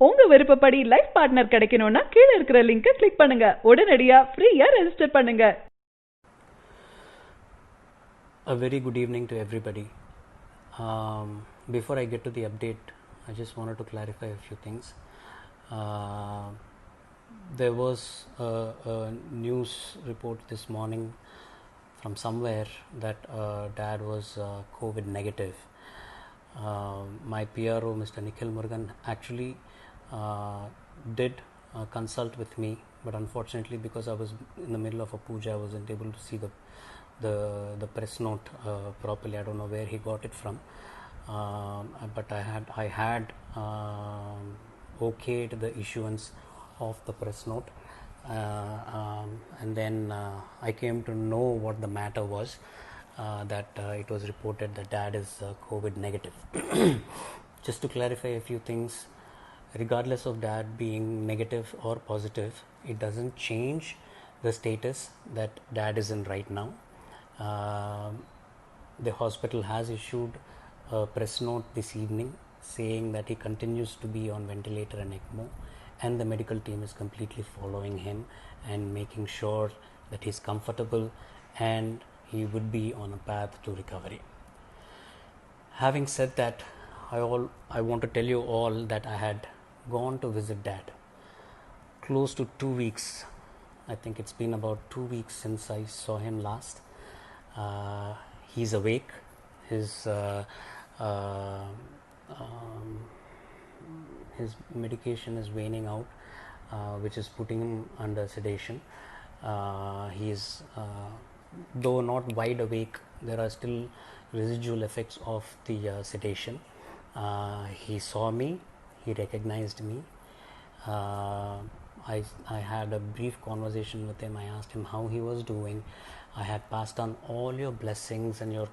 உங்க விருப்பப்படி life partner கிடைக்கணும்னா கீழ இருக்கிற லிங்கை கிளிக் பண்ணுங்க. உடனடியா ஃப்ரீயா ரெஜிஸ்டர் பண்ணுங்க. A very good evening to everybody. Before I get to the update, I just wanted to clarify a few things. There was a news report this morning from somewhere that dad was COVID negative. My PRO, Mr. Nikhil Murugan, actually did consult with me, but unfortunately, because I was in the middle of a puja, I wasn't able to see the press note properly. I don't know where he got it from, but I had okayed the issuance of the press note, and then I came to know what the matter was. That it was reported that dad is COVID negative. Just to clarify a few things, regardless of dad being negative or positive, it doesn't change the status that dad is in right now. The hospital has issued a press note this evening saying that he continues to be on ventilator and ECMO, and the medical team is completely following him and making sure that he's comfortable and he would be on a path to recovery. Having said that, I want to tell you all that I had gone to visit dad close to 2 weeks. I think it's been about 2 weeks since I saw him last. He's awake. His medication is waning out, which is putting him under sedation. He's though not wide awake, there are still residual effects of the sedation. He saw me, he recognized me. I had a brief conversation with him. I asked him how he was doing. I had passed on all your blessings and your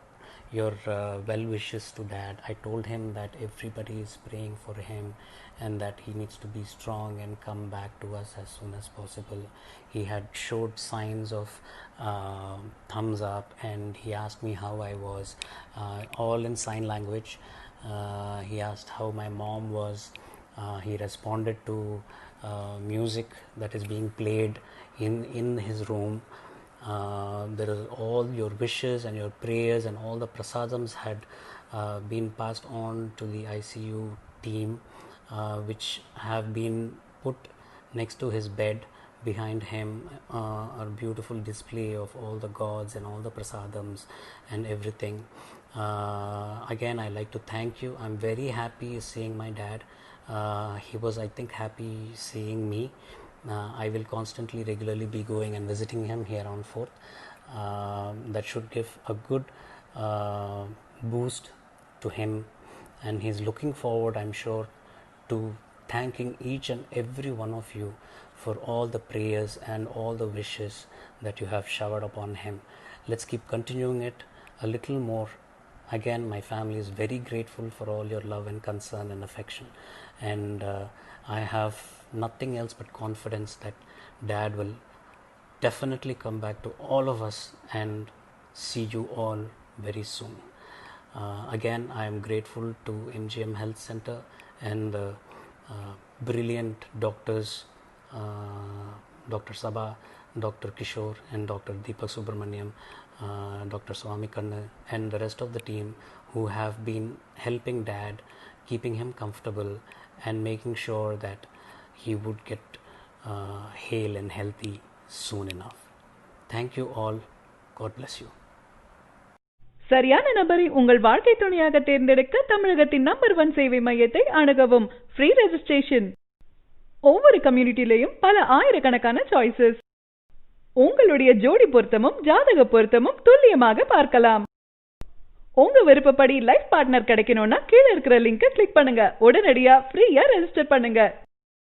well wishes to dad. I told him that everybody is praying for him and that he needs to be strong and come back to us as soon as possible. He had showed signs of thumbs up, and he asked me how I was, all in sign language. He asked how my mom was. He responded to music that is being played in his room. There are all your wishes and your prayers and all the prasadams had been passed on to the ICU team, which have been put next to his bed. Behind him, a beautiful display of all the gods and all the prasadams and everything. Again, I like to thank you. I'm very happy seeing my dad. He was, I think, happy seeing me. I will constantly, regularly be going and visiting him here on 4th. That should give a good boost to him, and he's looking forward, I'm sure, to thanking each and every one of you for all the prayers and all the wishes that you have showered upon him. Let's keep continuing it a little more. Again, my family is very grateful for all your love and concern and affection, and I have nothing else but confidence that dad will definitely come back to all of us and see you all very soon. Again, I am grateful to MGM Health Center and the brilliant doctors, Dr. Sabha, Dr. Kishore and Dr. Deepak Subramaniam, Dr. Swami Kanna and the rest of the team who have been helping dad, keeping him comfortable and making sure that he would get hale and healthy soon enough. Thank you all. God bless you. சரியான நபரை உங்கள் வாழ்க்கை துணையாக தேர்ந்தெடுக்க தமிழகத்தின் number 1 சேவை மையத்தை அணுகவும். Free registration. ஒவ்வொரு கம்யூனிட்டிலையும் பல ஆயிரக்கணக்கான சாய்ஸஸ். உங்களுடைய ஜோடி பொருத்தமும் ஜாதக பொருத்தமும் துல்லியமாக பார்க்கலாம். உங்க விருப்பப்படி லைஃப் பார்ட்னர் கிடைக்கணும்னா கீழ இருக்கிற லிங்கை கிளிக் பண்ணுங்க. உடனடியா ஃப்ரீயா ரெஜிஸ்டர் பண்ணுங்க.